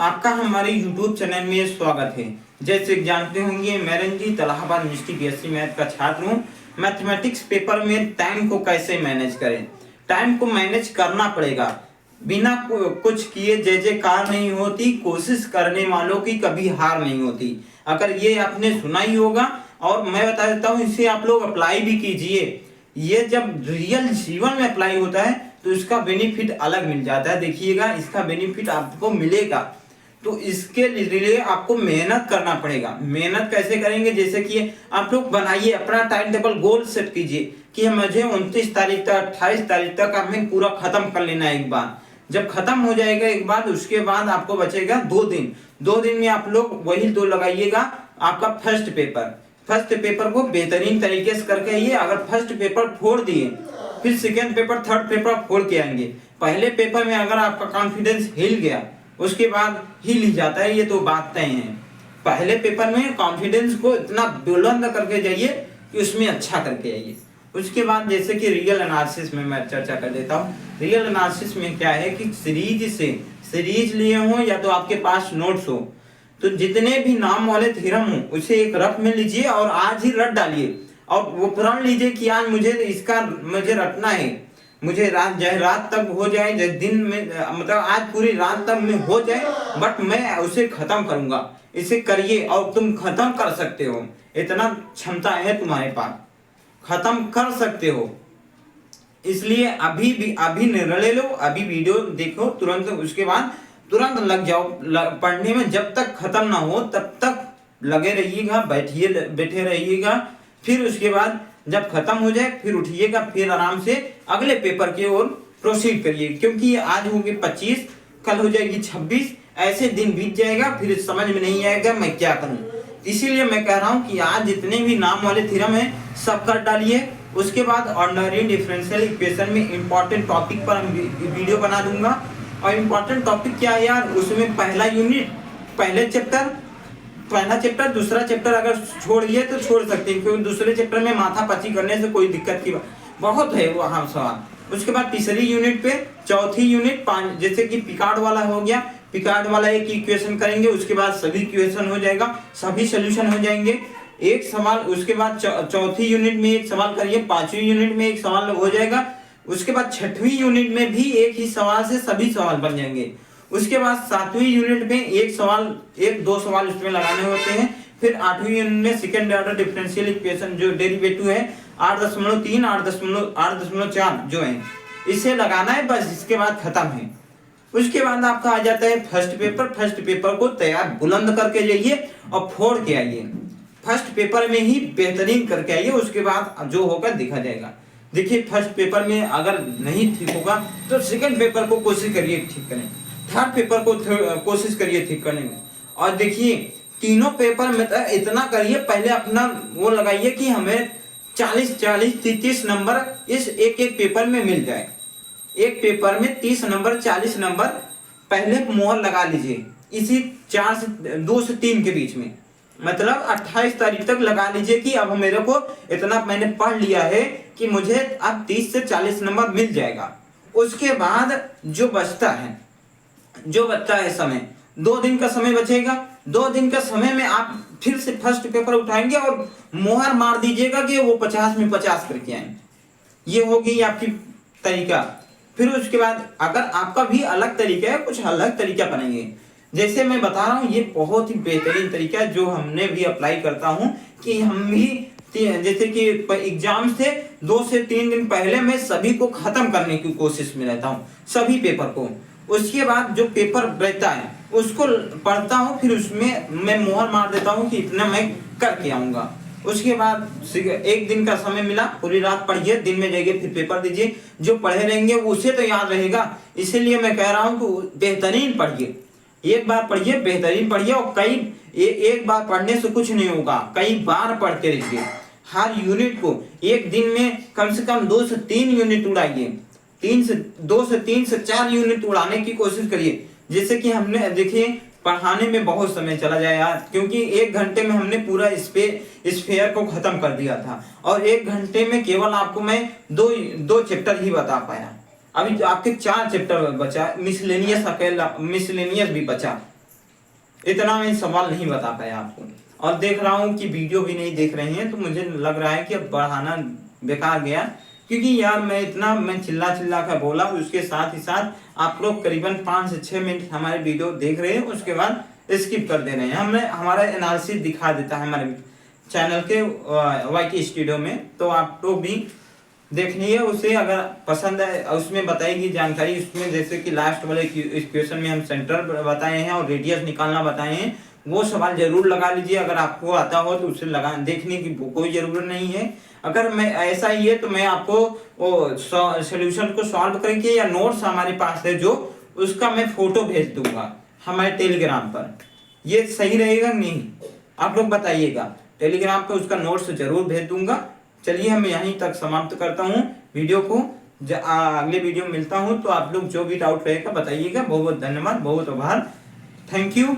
आपका हमारे YouTube channel में स्वागत है। जैसे जानते होंगे मैं Ranjit Allahabad university BSc math का छात्र हूँ। मैथमेटिक्स पेपर में टाइम को कैसे मैनेज करें, टाइम को मैनेज करना पड़ेगा। बिना कुछ किए जय जयकार नहीं होती, कोशिश करने वालों की कभी हार नहीं होती। अगर ये आपने सुना ही होगा और मैं बता देता हूँ, इसे आप लोग अप्लाई भी कीजिए। ये जब रियल जीवन में अप्लाई होता है तो इसका बेनिफिट अलग मिल जाता है। देखिएगा, इसका बेनिफिट आपको मिलेगा। तो इसके लिए आपको मेहनत करना पड़ेगा। मेहनत कैसे करेंगे, जैसे कि आप लोग बनाइए अपना टाइम टेबल, गोल सेट कीजिए कि मुझे 29 तारीख तक 28 तारीख तक हमें पूरा खत्म कर लेना है एक बार। जब खत्म हो जाएगा एक बार, उसके बाद आपको बचेगा 2 दिन। 2 दिन में आप लोग वही 2 लगाइएगा। आपका फर्स्ट पेपर को बेहतरीन तरीके से करके आइए। अगर फर्स्ट पेपर फोड़ दिए, फिर सेकेंड पेपर, थर्ड पेपर फोड़ के आएंगे। पहले पेपर में अगर आपका कॉन्फिडेंस हिल गया, उसके बाद हिल ही जाता है, ये तो बात तय है। पहले पेपर में कॉन्फिडेंस को इतना बुलंद करके जाइए कि उसमें अच्छा करके आइए। उसके बाद जैसे कि रियल एनालिसिस में मैं चर्चा कर देता हूँ। रियल एनालिसिस में क्या है कि सीरीज लिए हो या तो आपके पास नोट्स हो, तो जितने भी नाम वाले थ्योरम हो उसे एक रफ में लीजिए और आज ही रट डालिए। और वो प्रण लीजिए कि आज मुझे रटना है, मुझे रात तक हो जाए, दिन में मतलब आज पूरी रात तक में हो जाए, बट मैं उसे खत्म करूंगा। इसे करिए और तुम खत्म कर सकते हो। इतना क्षमता है तुम्हारे पास, खत्म कर सकते हो। इसलिए अभी निर्णय लो, अभी वीडियो देखो तुरंत, उसके बाद तुरंत लग जाओ पढ़ने में। जब तक खत्म ना हो तब तक लगे रहिएगा, बैठे रहिएगा। फिर उसके बाद जब खत्म हो जाए फिर उठिएगा, फिर आराम से अगले पेपर की ओर प्रोसीड करिए। क्योंकि आज होंगे 25, कल हो जाएगी 26, ऐसे दिन बीत जाएगा, फिर समझ में नहीं आएगा मैं क्या करूं। इसीलिए मैं कह रहा हूं कि आज जितने भी नाम वाले थ्योरम है सब कर डालिए। उसके बाद ऑर्डिनरी डिफरेंशियल इक्वेशन में इंपॉर्टेंट टॉपिक पर वीडियो बना दूंगा। और इम्पोर्टेंट टॉपिक क्या है यार, उसमें पहला यूनिट, पहला चैप्टर, दूसरा चैप्टर अगर छोड़िए तो छोड़ सकते हैं, क्योंकि दूसरे चैप्टर में माथा पची करने से कोई दिक्कत की बहुत है वो अहम सवाल। उसके बाद तीसरी यूनिट पे, चौथी यूनिट 5, जैसे कि पिकार्ड वाला हो गया, पिकार्ड वाला एक इक्वेशन करेंगे, उसके बाद सभी इक्वेशन हो जाएगा, सभी सोल्यूशन हो जाएंगे। एक सवाल, उसके बाद चौथी यूनिट में एक सवाल करिए, 5वीं यूनिट में एक सवाल हो जाएगा। उसके बाद 6वीं यूनिट में भी एक ही सवाल से सभी सवाल बन जाएंगे। उसके बाद 7वीं यूनिट में एक दो सवाल इसमें लगाने होते हैं। फिर 8वीं यूनिट में सेकंड ऑर्डर डिफरेंशियल इक्वेशन जो डेरिवेटिव है 8.3, 8.4 जो है, इसे लगाना है, बस इसके बाद खत्म है। उसके बाद आपका आ जाता है फर्स्ट पेपर को तैयार बुलंद करके जाइए और फोड़ के आइए। फर्स्ट पेपर में ही बेहतरीन करके आइए, उसके बाद जो होगा देखा जाएगा। देखिए, फर्स्ट पेपर में अगर नहीं ठीक होगा तो सेकंड पेपर को कोशिश करिए ठीक करने, थर्ड पेपर को कोशिश करिए ठीक करने में। और देखिए, तीनों पेपर में तो इतना करिए, पहले अपना वो लगाइए कि हमें 40, 30 नंबर इस एक पेपर में मिल जाए। एक पेपर में 30 नंबर, 40 नंबर पहले मोहर लगा लीजिए, इसी 2 से 3 के बीच में। मतलब 28 तारीख तक लगा लीजिए कि अब मेरे को इतना मैंने पढ़ लिया है कि मुझे अब 30 से 40 नंबर मिल जाएगा। उसके बाद जो बचता है समय, 2 दिन का समय बचेगा। 2 दिन का समय में आप फिर से फर्स्ट पेपर उठाएंगे और मोहर मार दीजिएगा कि वो 50 में 50 करके आए। ये होगी आपकी तरीका। फिर उसके बाद अगर आपका भी अलग तरीका है, कुछ अलग तरीका बनाएंगे। जैसे मैं बता रहा हूँ, ये बहुत ही बेहतरीन तरीका है जो हमने भी अप्लाई करता हूँ कि हम भी जैसे कि एग्जाम से 2 से 3 दिन पहले मैं सभी को खत्म करने की कोशिश में रहता हूँ, सभी पेपर को। उसके बाद जो पेपर रहता है उसको पढ़ता हूँ, फिर उसमें मैं मोहर मार देता हूँ कि इतना मैं करके आऊँगा। उसके बाद 1 दिन का समय मिला, पूरी रात पढ़िए, दिन में जाइए फिर पेपर दीजिए। जो पढ़े रहेंगे उसे तो याद रहेगा। इसीलिए मैं कह रहा हूँ कि बेहतरीन पढ़िए, एक बार पढ़िए, बेहतरीन पढ़िए। और एक बार पढ़ने से कुछ नहीं होगा, कई बार पढ़ते रहिए। हर यूनिट को एक दिन में कम से कम 2 से 3 यूनिट उड़ाइए, 2 से 3 से 4 यूनिट उड़ाने की कोशिश करिए। जैसे कि हमने देखिए, पढ़ाने में बहुत समय चला जाए यार, क्योंकि 1 घंटे में हमने पूरा स्फीयर को खत्म कर दिया था, और 1 घंटे में केवल आपको मैं दो चैप्टर ही बता पाया। अभी आपके 4 चैप्टर बचा, मिसलेनियस भी बचा। इतना मैं सवाल नहीं बता पाया आपको। और देख रहा हूँ कि वीडियो भी नहीं देख रहे हैं, तो मुझे लग रहा है कि अब बढ़ाना बेकार गया, क्योंकि यार मैं चिल्ला चिल्ला कर बोला, उसके साथ ही साथ आप लोग करीबन 5 से 6 मिनट हमारे वीडियो देख रहे हैं, उसके बाद स्किप कर दे रहे हैं। हमने हमारा एनालिसिस दिखा देता है हमारे चैनल के YT स्टूडियो में, तो आप लोग भी देखिए उसे, अगर पसंद है उसमें बताएगी जानकारी, उसमें जैसे कि लास्ट वाले क्वेश्चन में हम सेंटर बताए हैं और रेडियस निकालना बताए हैं, वो सवाल जरूर लगा लीजिए। अगर आपको आता हो तो उसे लगा देखने की कोई जरूरत नहीं है। अगर मैं ऐसा ही है तो मैं आपको वो सोल्यूशन को सॉल्व करके या नोट्स हमारे पास है जो, उसका मैं फोटो भेज दूंगा हमारे टेलीग्राम पर। ये सही रहेगा नहीं, आप लोग बताइएगा। टेलीग्राम पे उसका नोट्स जरूर भेज दूंगा। चलिए मैं यहीं तक समाप्त करता हूँ वीडियो को। अगले वीडियो में मिलता हूँ, तो आप लोग जो भी डाउट रहेगा बताइएगा। बहुत बहुत धन्यवाद, बहुत आभार, थैंक यू।